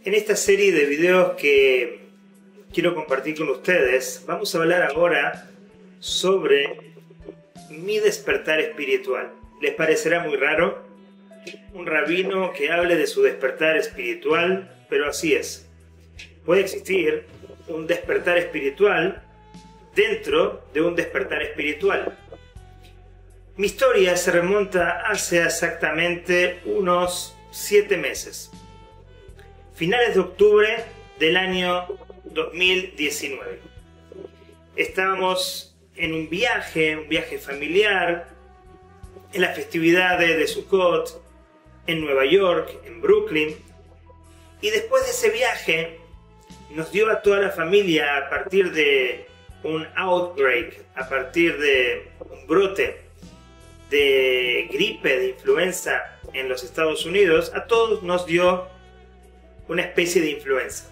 En esta serie de videos que quiero compartir con ustedes, vamos a hablar ahora sobre mi despertar espiritual. ¿Les parecerá muy raro? Un rabino que hable de su despertar espiritual, pero así es. Puede existir un despertar espiritual dentro de un despertar espiritual. Mi historia se remonta hace exactamente unos 7 meses. Finales de octubre del año 2019. Estábamos en un viaje familiar, en las festividades de Sukkot, en Nueva York, en Brooklyn. Y después de ese viaje, nos dio a toda la familia, a partir de un outbreak, a partir de un brote de gripe, de influenza en los Estados Unidos, a todos nos dio una especie de influenza.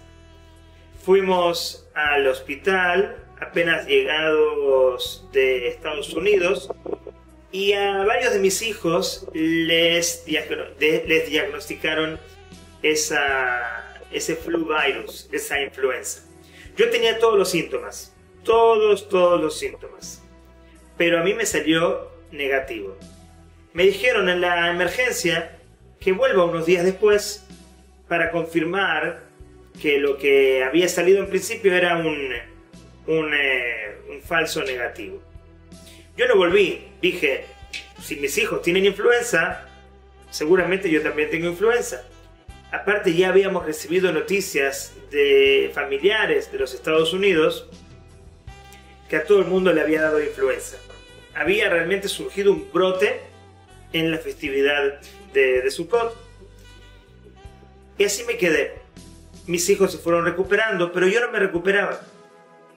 Fuimos al hospital apenas llegados de Estados Unidos y a varios de mis hijos les diagnosticaron ese flu virus, esa influenza. Yo tenía todos los síntomas, todos los síntomas, pero a mí me salió negativo. Me dijeron en la emergencia que vuelva unos días después para confirmar que lo que había salido en principio era un falso negativo. Yo no volví, dije, si mis hijos tienen influenza, seguramente yo también tengo influenza. Aparte ya habíamos recibido noticias de familiares de los Estados Unidos que a todo el mundo le había dado influenza. Había realmente surgido un brote en la festividad de Sukkot. Y así me quedé. Mis hijos se fueron recuperando, pero yo no me recuperaba.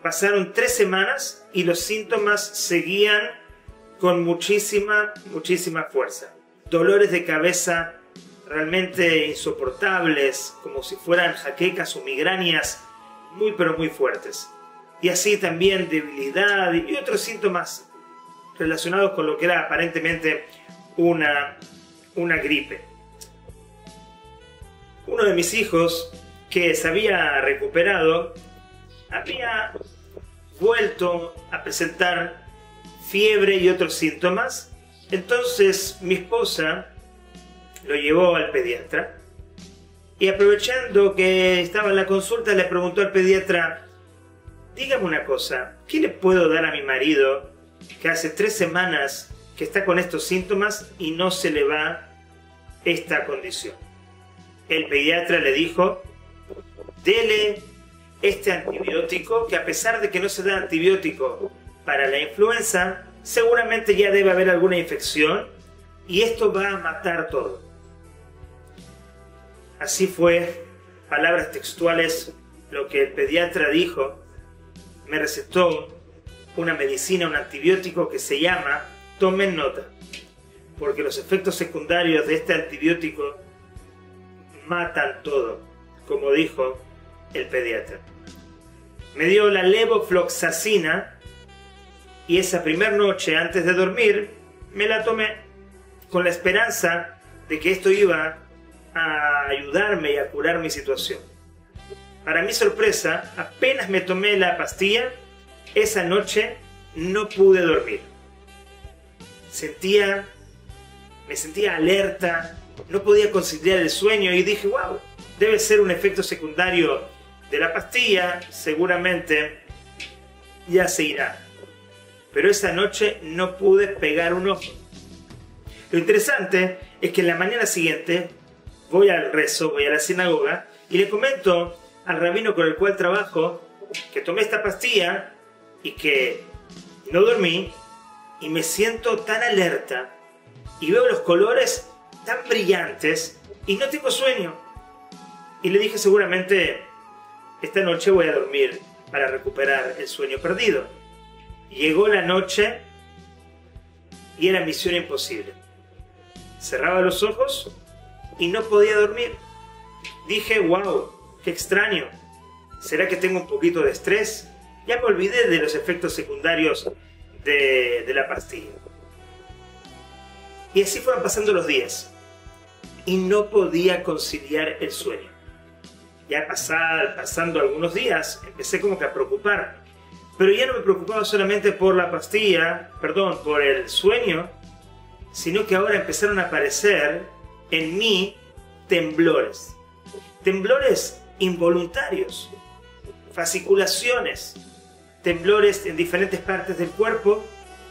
Pasaron 3 semanas y los síntomas seguían con muchísima fuerza. Dolores de cabeza realmente insoportables, como si fueran jaquecas o migrañas muy pero muy fuertes. Y así también debilidad y otros síntomas relacionados con lo que era aparentemente una gripe. Uno de mis hijos, que se había recuperado, había vuelto a presentar fiebre y otros síntomas. Entonces mi esposa lo llevó al pediatra y, aprovechando que estaba en la consulta, le preguntó al pediatra: dígame una cosa, ¿qué le puedo dar a mi marido que hace 3 semanas que está con estos síntomas y no se le va esta condición? El pediatra le dijo: dele este antibiótico, que a pesar de que no se da antibiótico para la influenza, seguramente ya debe haber alguna infección y esto va a matar todo. Así fue, palabras textuales, lo que el pediatra dijo. Me recetó una medicina, un antibiótico que se llama, tomen nota, porque los efectos secundarios de este antibiótico matan todo, como dijo el pediatra. Me dio la levofloxacina y esa primera noche antes de dormir me la tomé con la esperanza de que esto iba a ayudarme y a curar mi situación. Para mi sorpresa, apenas me tomé la pastilla, esa noche no pude dormir. Me sentía alerta, no podía conciliar el sueño y dije: wow, debe ser un efecto secundario de la pastilla, seguramente ya se irá. Pero esa noche no pude pegar un ojo. Lo interesante es que en la mañana siguiente voy al rezo, voy a la sinagoga y le comento al rabino con el cual trabajo que tomé esta pastilla y que no dormí y me siento tan alerta y veo los colores tan brillantes y no tengo sueño. Y le dije: seguramente esta noche voy a dormir para recuperar el sueño perdido. Llegó la noche y era misión imposible. Cerraba los ojos y no podía dormir. Dije: wow, qué extraño. ¿Será que tengo un poquito de estrés? Ya me olvidé de los efectos secundarios de la pastilla. Y así fueron pasando los días. y no podía conciliar el sueño. Ya pasando algunos días, empecé como que a preocupar. Pero ya no me preocupaba solamente por la pastilla, perdón, por el sueño, sino que ahora empezaron a aparecer en mí temblores. Temblores involuntarios, fasciculaciones, temblores en diferentes partes del cuerpo.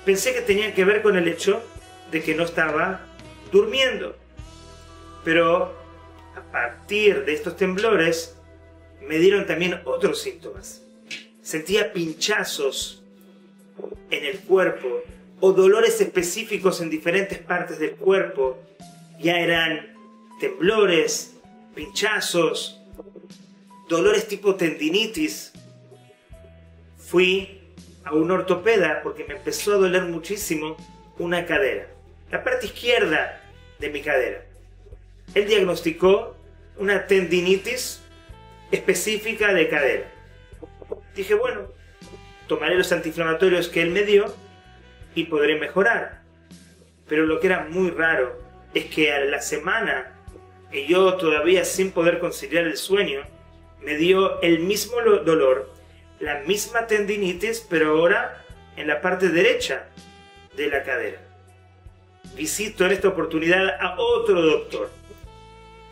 Pensé que tenían que ver con el hecho de que no estaba durmiendo. Pero a partir de estos temblores me dieron también otros síntomas. Sentía pinchazos en el cuerpo o dolores específicos en diferentes partes del cuerpo. Ya eran temblores, pinchazos, dolores tipo tendinitis. Fui a un ortopeda porque me empezó a doler muchísimo una cadera, la parte izquierda de mi cadera. Él diagnosticó una tendinitis específica de cadera. Dije, bueno, tomaré los antiinflamatorios que él me dio y podré mejorar. Pero lo que era muy raro es que a la semana, que yo todavía sin poder conciliar el sueño, me dio el mismo dolor, la misma tendinitis, pero ahora en la parte derecha de la cadera. Visito en esta oportunidad a otro doctor.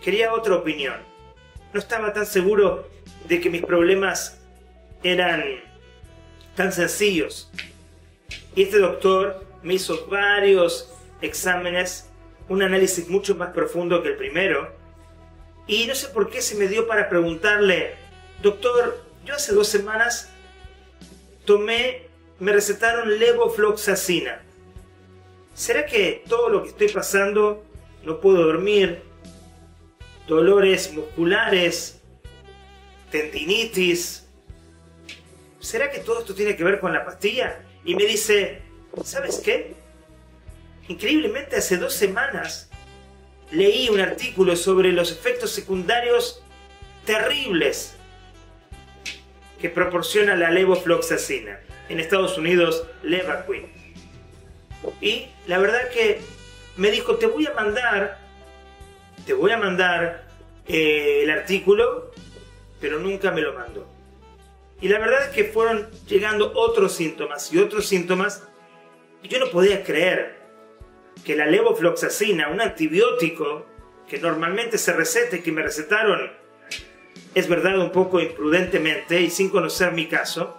Quería otra opinión. No estaba tan seguro de que mis problemas eran tan sencillos. Y este doctor me hizo varios exámenes, un análisis mucho más profundo que el primero. Y no sé por qué se me dio para preguntarle, doctor, yo hace 2 semanas me recetaron levofloxacina. ¿Será que todo lo que estoy pasando, no puedo dormir, dolores musculares, tendinitis, ¿será que todo esto tiene que ver con la pastilla? Y me dice, ¿sabes qué? Increíblemente hace 2 semanas leí un artículo sobre los efectos secundarios terribles que proporciona la levofloxacina. En Estados Unidos, Levaquin. Y la verdad que me dijo, te voy a mandar el artículo, pero nunca me lo mandó. Y la verdad es que fueron llegando otros síntomas y otros síntomas. Y yo no podía creer que la levofloxacina, un antibiótico que normalmente se receta y que me recetaron, es verdad, un poco imprudentemente y sin conocer mi caso,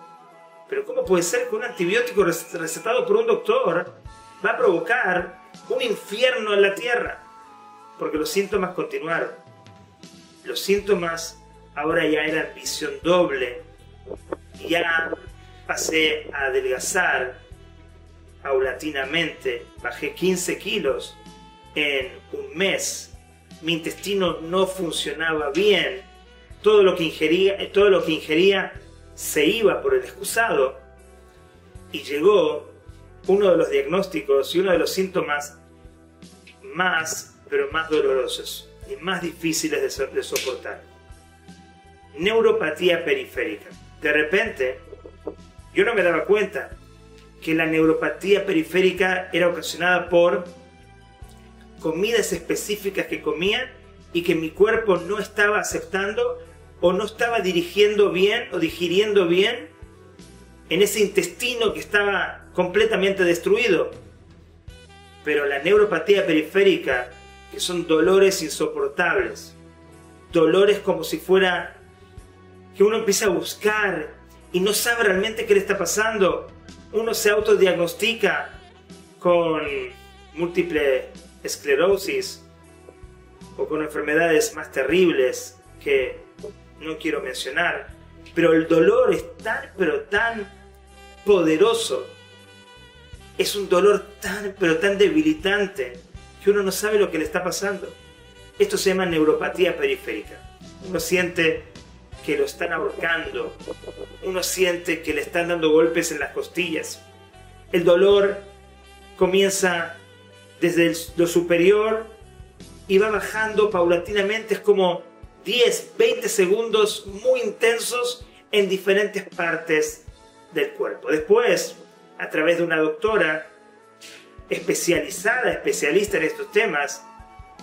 pero ¿cómo puede ser que un antibiótico recetado por un doctor va a provocar un infierno en la tierra? Porque los síntomas continuaron. Los síntomas ahora ya eran visión doble. Ya pasé a adelgazar paulatinamente. Bajé 15 kilos en un mes. Mi intestino no funcionaba bien. Todo lo que ingería se iba por el excusado. Y llegó uno de los diagnósticos y uno de los síntomas más dolorosos y más difíciles de soportar. Neuropatía periférica. De repente, yo no me daba cuenta que la neuropatía periférica era ocasionada por comidas específicas que comía y que mi cuerpo no estaba aceptando o no estaba dirigiendo bien o digiriendo bien en ese intestino que estaba completamente destruido. Pero la neuropatía periférica, que son dolores insoportables, dolores como si fuera que uno empieza a buscar y no sabe realmente qué le está pasando. Uno se autodiagnostica con múltiple esclerosis o con enfermedades más terribles que no quiero mencionar, pero el dolor es tan, pero tan poderoso, es un dolor tan, pero tan debilitante que uno no sabe lo que le está pasando. Esto se llama neuropatía periférica. Uno siente que lo están ahorcando, uno siente que le están dando golpes en las costillas. El dolor comienza desde lo superior y va bajando paulatinamente, es como 10, 20 segundos muy intensos en diferentes partes del cuerpo. Después, a través de una doctora especialista en estos temas,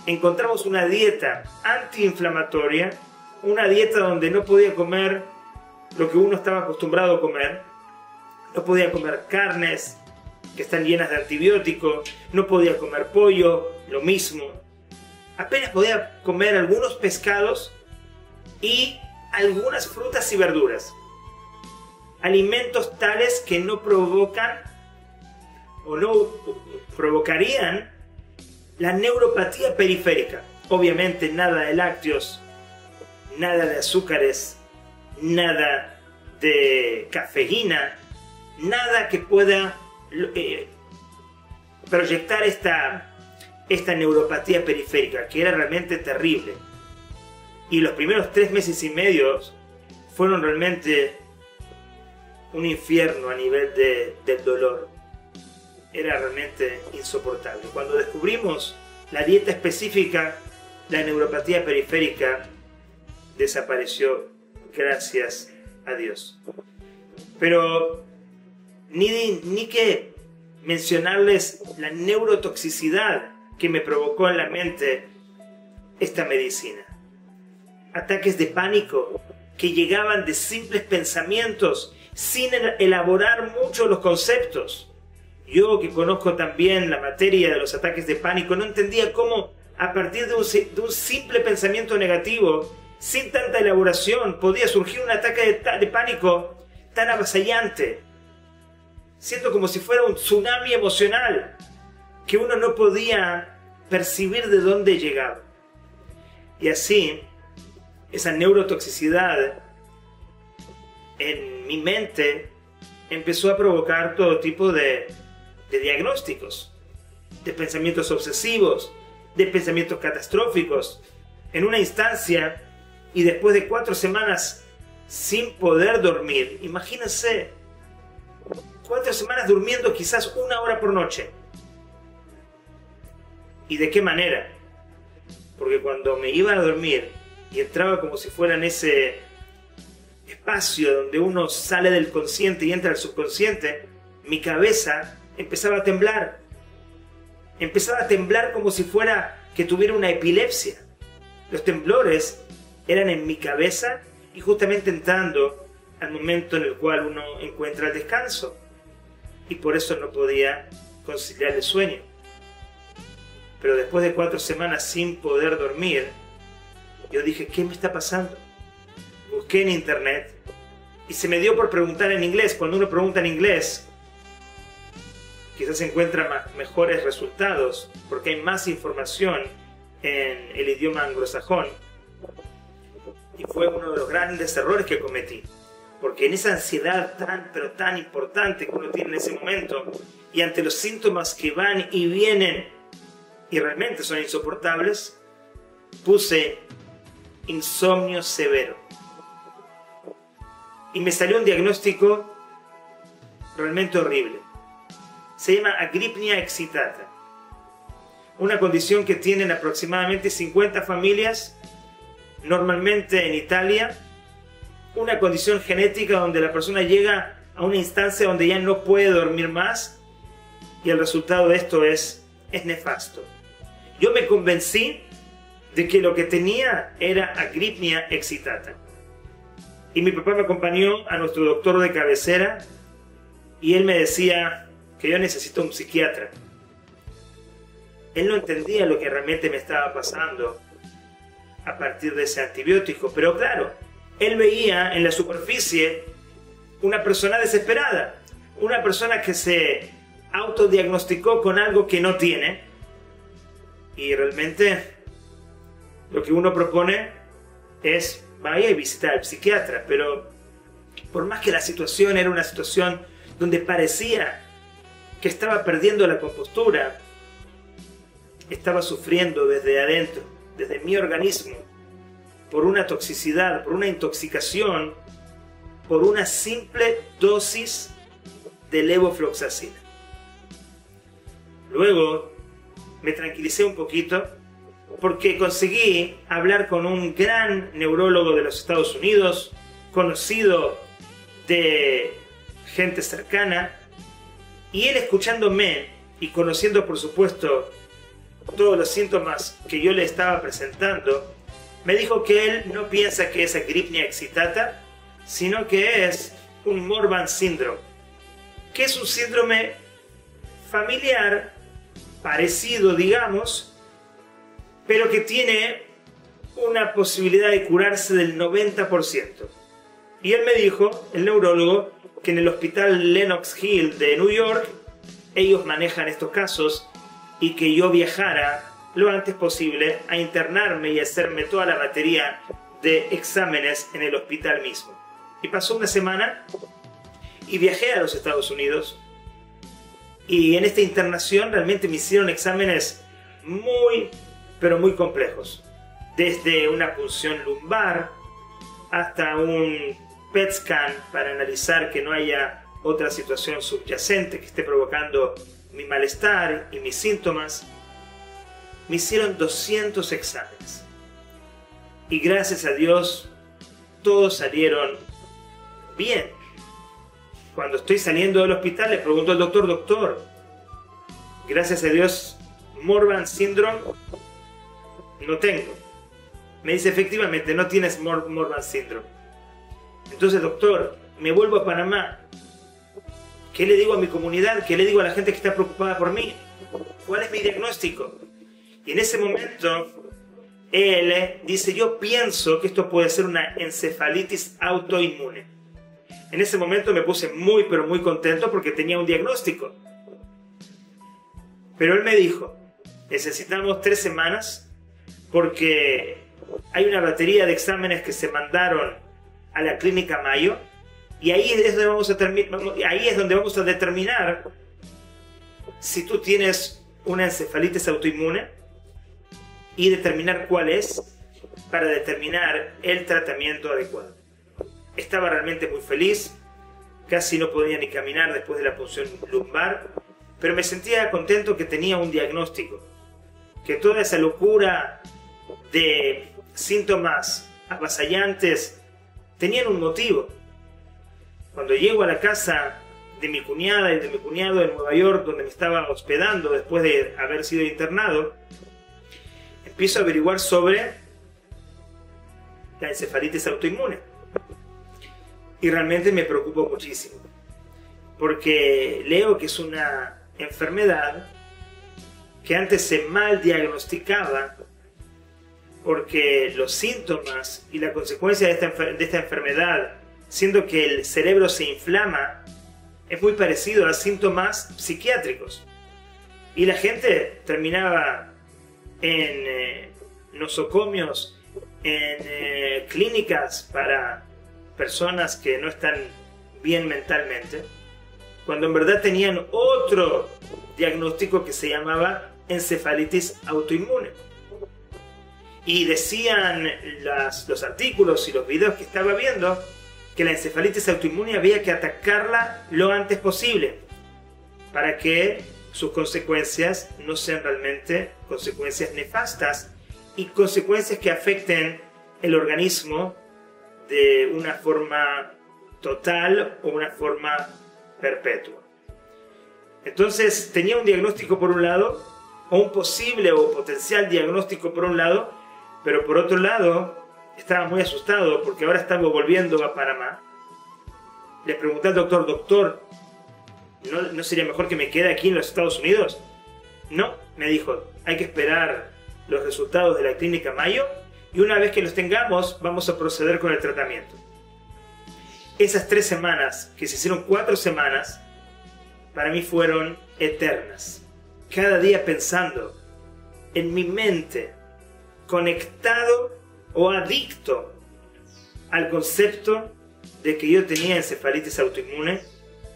encontramos una dieta antiinflamatoria, una dieta donde no podía comer lo que uno estaba acostumbrado a comer, no podía comer carnes que están llenas de antibióticos, no podía comer pollo, lo mismo, apenas podía comer algunos pescados y algunas frutas y verduras, alimentos tales que no provocan o no provocarían la neuropatía periférica. Obviamente nada de lácteos, nada de azúcares, nada de cafeína, nada que pueda proyectar esta neuropatía periférica, que era realmente terrible. Y los primeros 3 meses y medio fueron realmente un infierno a nivel del dolor. Era realmente insoportable. Cuando descubrimos la dieta específica, la neuropatía periférica desapareció, gracias a Dios. Pero ni que mencionarles la neurotoxicidad que me provocó en la mente esta medicina. Ataques de pánico que llegaban de simples pensamientos sin elaborar mucho los conceptos. Yo, que conozco también la materia de los ataques de pánico, no entendía cómo a partir de un simple pensamiento negativo, sin tanta elaboración, podía surgir un ataque de pánico tan avasallante. Siento como si fuera un tsunami emocional que uno no podía percibir de dónde llegaba. Y así, esa neurotoxicidad en mi mente empezó a provocar todo tipo de diagnósticos, de pensamientos obsesivos, de pensamientos catastróficos. En una instancia, y después de 4 semanas sin poder dormir, imagínense, 4 semanas durmiendo quizás 1 hora por noche. ¿Y de qué manera? Porque cuando me iba a dormir y entraba como si fuera en ese espacio donde uno sale del consciente y entra al subconsciente, mi cabeza empezaba a temblar. Empezaba a temblar como si fuera que tuviera una epilepsia. Los temblores eran en mi cabeza y justamente entrando al momento en el cual uno encuentra el descanso. Y por eso no podía conciliar el sueño. Pero después de 4 semanas sin poder dormir, yo dije, ¿qué me está pasando? Busqué en internet y se me dio por preguntar en inglés. Cuando uno pregunta en inglés, quizás encuentra mejores resultados porque hay más información en el idioma anglosajón. Y fue uno de los grandes errores que cometí. Porque en esa ansiedad tan importante que uno tiene en ese momento, y ante los síntomas que van y vienen y realmente son insoportables, puse insomnio severo. Y me salió un diagnóstico realmente horrible. Se llama agripnia excitata. Una condición que tienen aproximadamente 50 familias, normalmente en Italia. Una condición genética donde la persona llega a una instancia donde ya no puede dormir más, y el resultado de esto es nefasto. Yo me convencí de que lo que tenía era agripnia excitata. Y mi papá me acompañó a nuestro doctor de cabecera y él me decía que yo necesito un psiquiatra. Él no entendía lo que realmente me estaba pasando a partir de ese antibiótico, pero claro, él veía en la superficie una persona desesperada, una persona que se autodiagnosticó con algo que no tiene, y realmente lo que uno propone es vaya y visita al psiquiatra. Pero por más que la situación era una situación donde parecía que estaba perdiendo la compostura, estaba sufriendo desde adentro, desde mi organismo, por una toxicidad, por una intoxicación, por una simple dosis de levofloxacina. Luego me tranquilicé un poquito porque conseguí hablar con un gran neurólogo de los Estados Unidos, conocido de gente cercana, y él, escuchándome y conociendo por supuesto todos los síntomas que yo le estaba presentando, me dijo que él no piensa que es agripnia excitata, sino que es un Morvan Syndrome, que es un síndrome familiar, parecido, digamos, pero que tiene una posibilidad de curarse del 90%. Y él me dijo, el neurólogo, que en el hospital Lenox Hill de New York, ellos manejan estos casos, y que yo viajara lo antes posible a internarme y hacerme toda la batería de exámenes en el hospital mismo. Y pasó una semana y viajé a los Estados Unidos, y en esta internación realmente me hicieron exámenes muy, pero muy complejos. Desde una punción lumbar hasta un PET scan para analizar que no haya otra situación subyacente que esté provocando mi malestar y mis síntomas. Me hicieron 200 exámenes. Y gracias a Dios, todos salieron bien. Cuando estoy saliendo del hospital, le pregunto al doctor, doctor, gracias a Dios, Morvan Syndrome no tengo. Me dice, efectivamente, no tienes Morvan Syndrome. Entonces, doctor, me vuelvo a Panamá. ¿Qué le digo a mi comunidad? ¿Qué le digo a la gente que está preocupada por mí? ¿Cuál es mi diagnóstico? Y en ese momento, él dice, yo pienso que esto puede ser una encefalitis autoinmune. En ese momento me puse muy, pero muy contento porque tenía un diagnóstico. Pero él me dijo, necesitamos 3 semanas porque hay una batería de exámenes que se mandaron a la clínica Mayo, y ahí es donde vamos a determinar si tú tienes una encefalitis autoinmune y determinar cuál es para determinar el tratamiento adecuado. Estaba realmente muy feliz, casi no podía ni caminar después de la punción lumbar, pero me sentía contento que tenía un diagnóstico, que toda esa locura de síntomas avasallantes tenían un motivo. Cuando llego a la casa de mi cuñada y de mi cuñado en Nueva York, donde me estaba hospedando después de haber sido internado, empiezo a averiguar sobre la encefalitis autoinmune. Y realmente me preocupo muchísimo, porque leo que es una enfermedad que antes se mal diagnosticaba, porque los síntomas y la consecuencia de esta enfermedad, siendo que el cerebro se inflama, es muy parecido a síntomas psiquiátricos. Y la gente terminaba en nosocomios, en clínicas para personas que no están bien mentalmente, cuando en verdad tenían otro diagnóstico que se llamaba encefalitis autoinmune. Y decían los artículos y los videos que estaba viendo que la encefalitis autoinmune había que atacarla lo antes posible para que sus consecuencias no sean realmente consecuencias nefastas y consecuencias que afecten el organismo de una forma total o una forma perpetua. Entonces tenía un diagnóstico por un lado, o un posible o potencial diagnóstico por un lado, pero por otro lado estaba muy asustado porque ahora estaba volviendo a Panamá. Le pregunté al doctor, doctor, ¿no sería mejor que me quede aquí en los Estados Unidos? No, me dijo, hay que esperar los resultados de la clínica Mayo y una vez que los tengamos vamos a proceder con el tratamiento. Esas 3 semanas, que se hicieron 4 semanas, para mí fueron eternas. Cada día pensando en mi mente, conectado o adicto al concepto de que yo tenía encefalitis autoinmune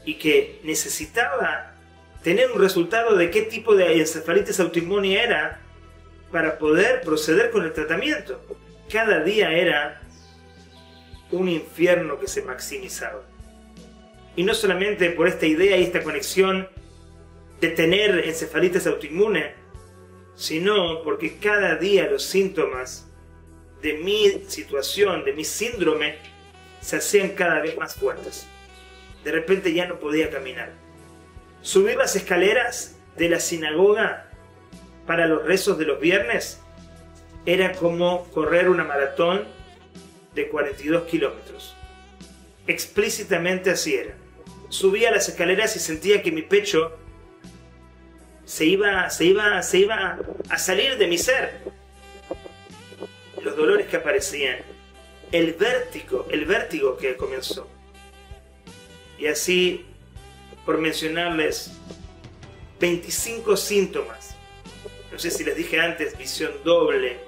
y que necesitaba tener un resultado de qué tipo de encefalitis autoinmune era para poder proceder con el tratamiento. Cada día era un infierno que se maximizaba. Y no solamente por esta idea y esta conexión de tener encefalitis autoinmune, sino porque cada día los síntomas de mi situación, de mi síndrome, se hacían cada vez más fuertes. De repente ya no podía caminar. Subir las escaleras de la sinagoga para los rezos de los viernes era como correr una maratón de 42 kilómetros. Explícitamente así era. Subía las escaleras y sentía que mi pecho se iba a salir de mi ser. Los dolores que aparecían, el vértigo que comenzó. Y así, por mencionarles 25 síntomas. No sé si les dije antes, visión doble,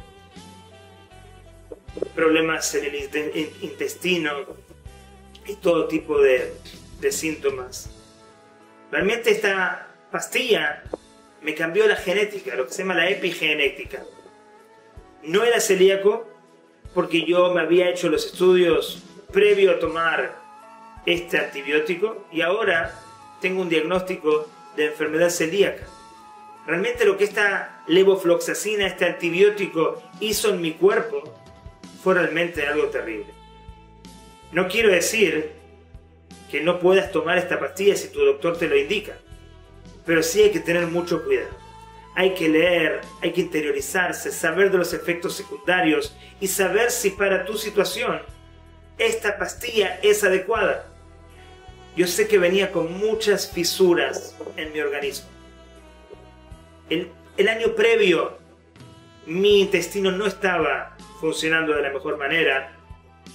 problemas en el intestino y todo tipo de síntomas. Realmente esta pastilla me cambió la genética, lo que se llama la epigenética. No era celíaco porque yo me había hecho los estudios previo a tomar este antibiótico y ahora tengo un diagnóstico de enfermedad celíaca. Realmente lo que esta levofloxacina, este antibiótico, hizo en mi cuerpo fue realmente algo terrible. No quiero decir que no puedas tomar esta pastilla si tu doctor te lo indica, pero sí hay que tener mucho cuidado. Hay que leer, hay que interiorizarse, saber de los efectos secundarios y saber si para tu situación esta pastilla es adecuada. Yo sé que venía con muchas fisuras en mi organismo. El año previo mi intestino no estaba funcionando de la mejor manera.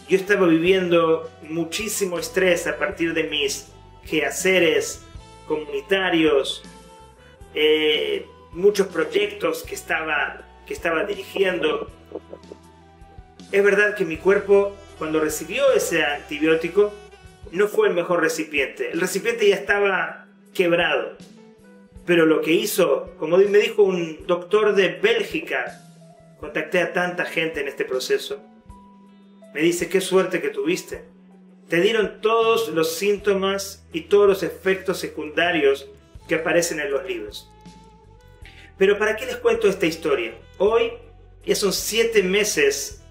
Yo estaba viviendo muchísimo estrés a partir de mis quehaceres comunitarios, muchos proyectos que estaba dirigiendo. Es verdad que mi cuerpo, cuando recibió ese antibiótico, no fue el mejor recipiente. El recipiente ya estaba quebrado. Pero lo que hizo, como me dijo un doctor de Bélgica, contacté a tanta gente en este proceso, me dice: qué suerte que tuviste. Te dieron todos los síntomas y todos los efectos secundarios que aparecen en los libros. Pero ¿para qué les cuento esta historia? Hoy ya son 7 meses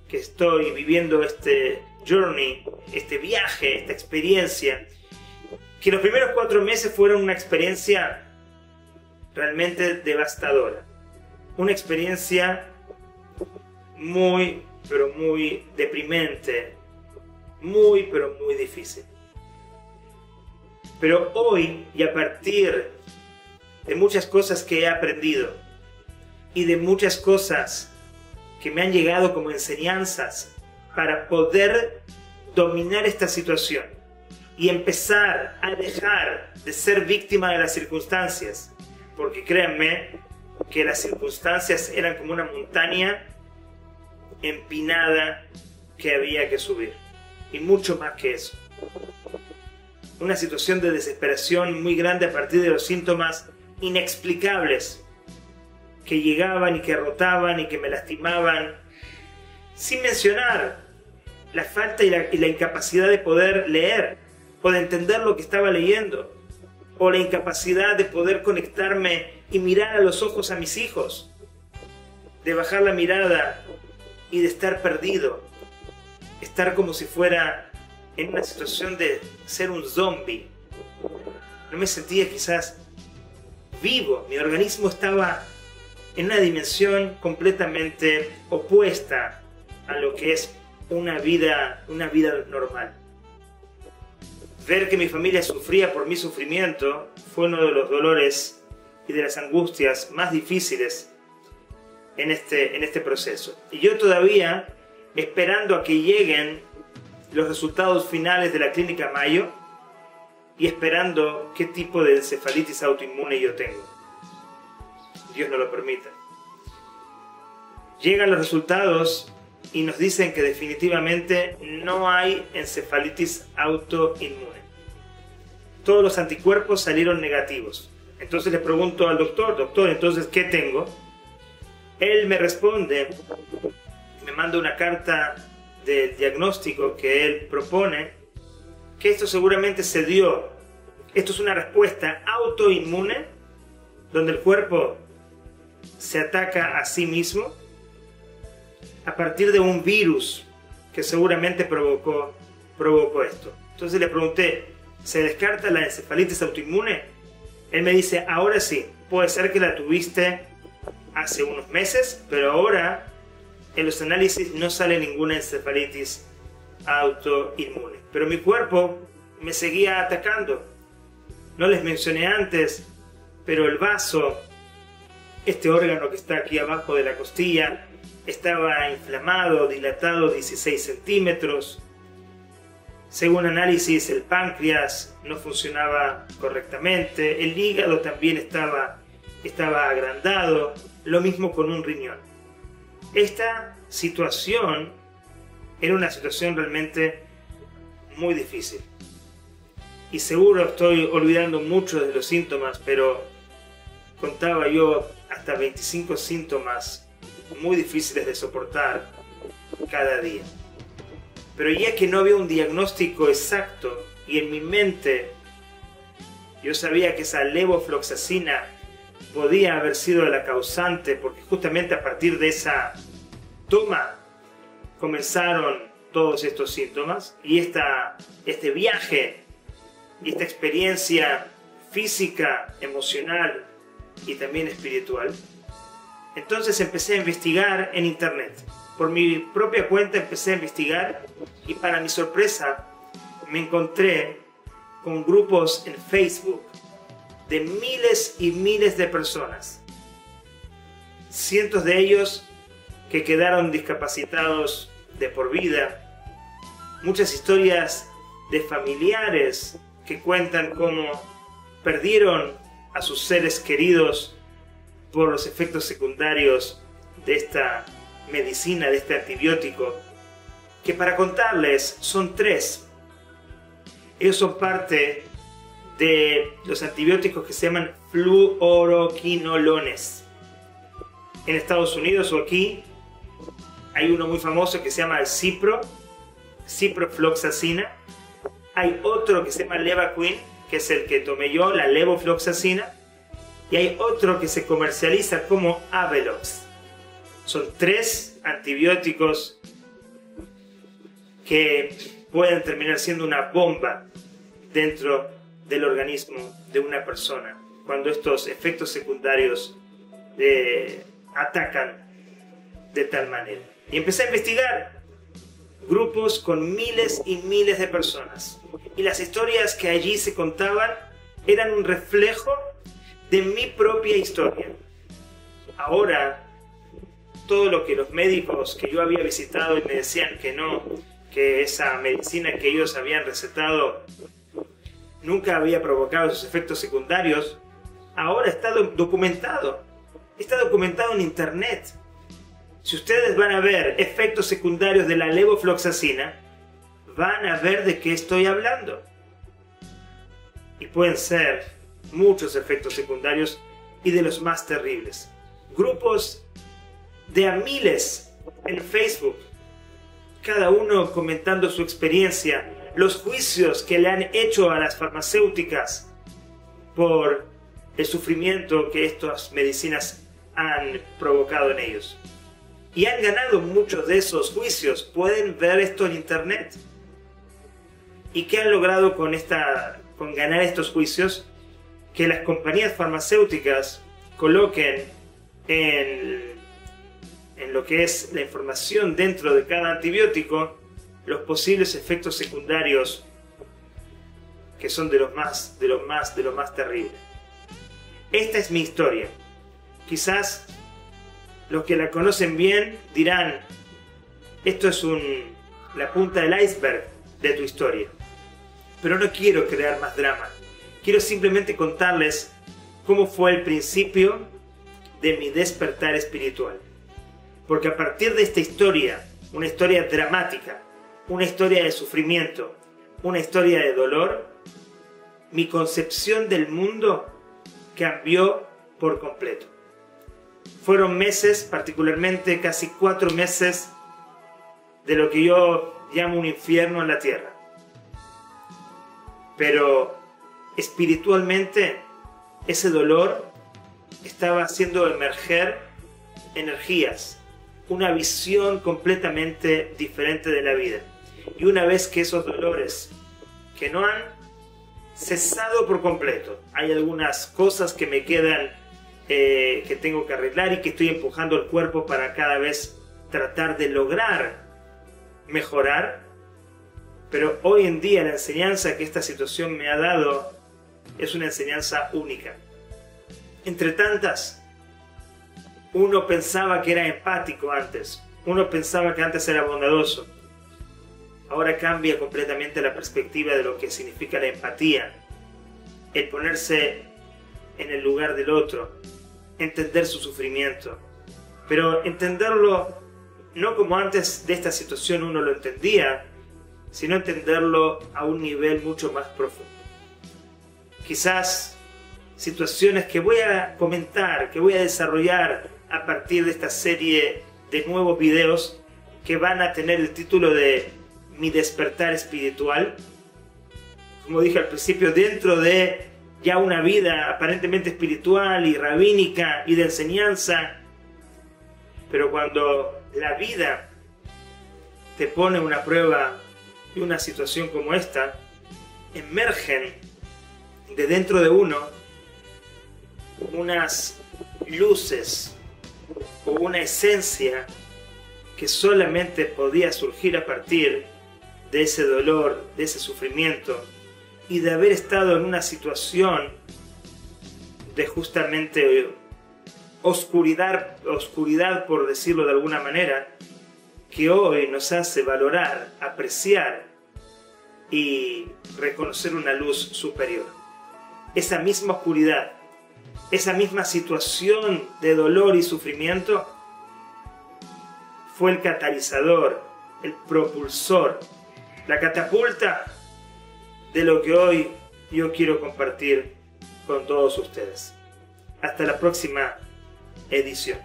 que estoy viviendo este journey, este viaje, esta experiencia, que los primeros 4 meses fueron una experiencia realmente devastadora. Una experiencia muy, pero muy deprimente, muy, pero muy difícil. Pero hoy, y a partir de muchas cosas que he aprendido y de muchas cosas que me han llegado como enseñanzas para poder dominar esta situación y empezar a dejar de ser víctima de las circunstancias, porque créanme que las circunstancias eran como una montaña empinada que había que subir, y mucho más que eso. Una situación de desesperación muy grande a partir de los síntomas inexplicables que llegaban y que rotaban y que me lastimaban, sin mencionar la falta y la incapacidad de poder leer o de entender lo que estaba leyendo, o la incapacidad de poder conectarme y mirar a los ojos a mis hijos, de bajar la mirada y de estar perdido, estar como si fuera en una situación de ser un zombie. No me sentía quizás vivo, mi organismo estaba en una dimensión completamente opuesta a lo que es una vida normal. Ver que mi familia sufría por mi sufrimiento fue uno de los dolores y de las angustias más difíciles en este proceso. Y yo todavía esperando a que lleguen los resultados finales de la clínica Mayo y esperando qué tipo de encefalitis autoinmune yo tengo. Dios no lo permita. Llegan los resultados y nos dicen que definitivamente no hay encefalitis autoinmune. Todos los anticuerpos salieron negativos. Entonces le pregunto al doctor, entonces, ¿qué tengo? Él me responde, me manda una carta del diagnóstico que él propone, que esto seguramente se dio. Esto es una respuesta autoinmune, donde el cuerpo se ataca a sí mismo a partir de un virus que seguramente provocó esto. Entonces le pregunté, ¿se descarta la encefalitis autoinmune? Él me dice, ahora sí, puede ser que la tuviste hace unos meses, pero ahora en los análisis no sale ninguna encefalitis autoinmune. Pero mi cuerpo me seguía atacando. No les mencioné antes, pero el vaso, este órgano que está aquí abajo de la costilla, estaba inflamado, dilatado 16 centímetros. Según análisis, el páncreas no funcionaba correctamente, el hígado también estaba agrandado, lo mismo con un riñón. Esta situación era una situación realmente muy difícil. Y seguro estoy olvidando muchos de los síntomas, pero contaba yo hasta 25 síntomas muy difíciles de soportar cada día. Pero ya que no había un diagnóstico exacto y en mi mente yo sabía que esa levofloxacina podía haber sido la causante, porque justamente a partir de esa toma comenzaron todos estos síntomas y este viaje y esta experiencia física, emocional y también espiritual. Entonces empecé a investigar en internet. Por mi propia cuenta empecé a investigar y para mi sorpresa me encontré con grupos en Facebook de miles y miles de personas. Cientos de ellos que quedaron discapacitados de por vida. Muchas historias de familiares que cuentan cómo perdieron a sus seres queridos por los efectos secundarios de esta medicina, de este antibiótico, que para contarles son 3. Ellos son parte de los antibióticos que se llaman fluoroquinolones. En Estados Unidos o aquí hay uno muy famoso que se llama el ciprofloxacina. Hay otro que se llama Levaquin, que es el que tomé yo, la levofloxacina. Y hay otro que se comercializa como Avelox. Son 3 antibióticos que pueden terminar siendo una bomba dentro del organismo de una persona cuando estos efectos secundarios atacan de tal manera. Y empecé a investigar grupos con miles y miles de personas. Y las historias que allí se contaban eran un reflejo de mi propia historia. Ahora, todo lo que los médicos que yo había visitado y me decían que no, que esa medicina que ellos habían recetado nunca había provocado esos efectos secundarios, ahora está documentado. Está documentado en internet. Si ustedes van a ver efectos secundarios de la levofloxacina, van a ver de qué estoy hablando. Y pueden ser muchos efectos secundarios y de los más terribles. Grupos de a miles en Facebook, cada uno comentando su experiencia, los juicios que le han hecho a las farmacéuticas por el sufrimiento que estas medicinas han provocado en ellos. Y han ganado muchos de esos juicios. Pueden ver esto en internet. ¿Y qué han logrado con ganar estos juicios? Que las compañías farmacéuticas coloquen en lo que es la información dentro de cada antibiótico los posibles efectos secundarios que son de lo más terrible. Esta es mi historia. Quizás los que la conocen bien dirán, esto es la punta del iceberg de tu historia. Pero no quiero crear más drama. Quiero simplemente contarles cómo fue el principio de mi despertar espiritual. Porque a partir de esta historia, una historia dramática, una historia de sufrimiento, una historia de dolor, mi concepción del mundo cambió por completo. Fueron meses, particularmente casi 4 meses, de lo que yo llamo un infierno en la tierra. Pero espiritualmente, ese dolor estaba haciendo emerger energías, una visión completamente diferente de la vida. Y una vez que esos dolores, que no han cesado por completo, hay algunas cosas que me quedan que tengo que arreglar y que estoy empujando el cuerpo para cada vez tratar de lograr mejorar. Pero hoy en día la enseñanza que esta situación me ha dado es una enseñanza única. Entre tantas, uno pensaba que era empático antes, uno pensaba que antes era bondadoso. Ahora cambia completamente la perspectiva de lo que significa la empatía, el ponerse en el lugar del otro, entender su sufrimiento, pero entenderlo no como antes de esta situación uno lo entendía, sino entenderlo a un nivel mucho más profundo. Quizás situaciones que voy a comentar, que voy a desarrollar a partir de esta serie de nuevos videos que van a tener el título de Mi despertar espiritual. Como dije al principio, dentro de ya una vida aparentemente espiritual y rabínica y de enseñanza, pero cuando la vida te pone una prueba y una situación como esta, emergen de dentro de uno unas luces o una esencia que solamente podía surgir a partir de ese dolor, de ese sufrimiento y de haber estado en una situación de justamente oscuridad por decirlo de alguna manera, que hoy nos hace valorar, apreciar y reconocer una luz superior. Esa misma oscuridad, esa misma situación de dolor y sufrimiento fue el catalizador, el propulsor, la catapulta de lo que hoy yo quiero compartir con todos ustedes. Hasta la próxima edición.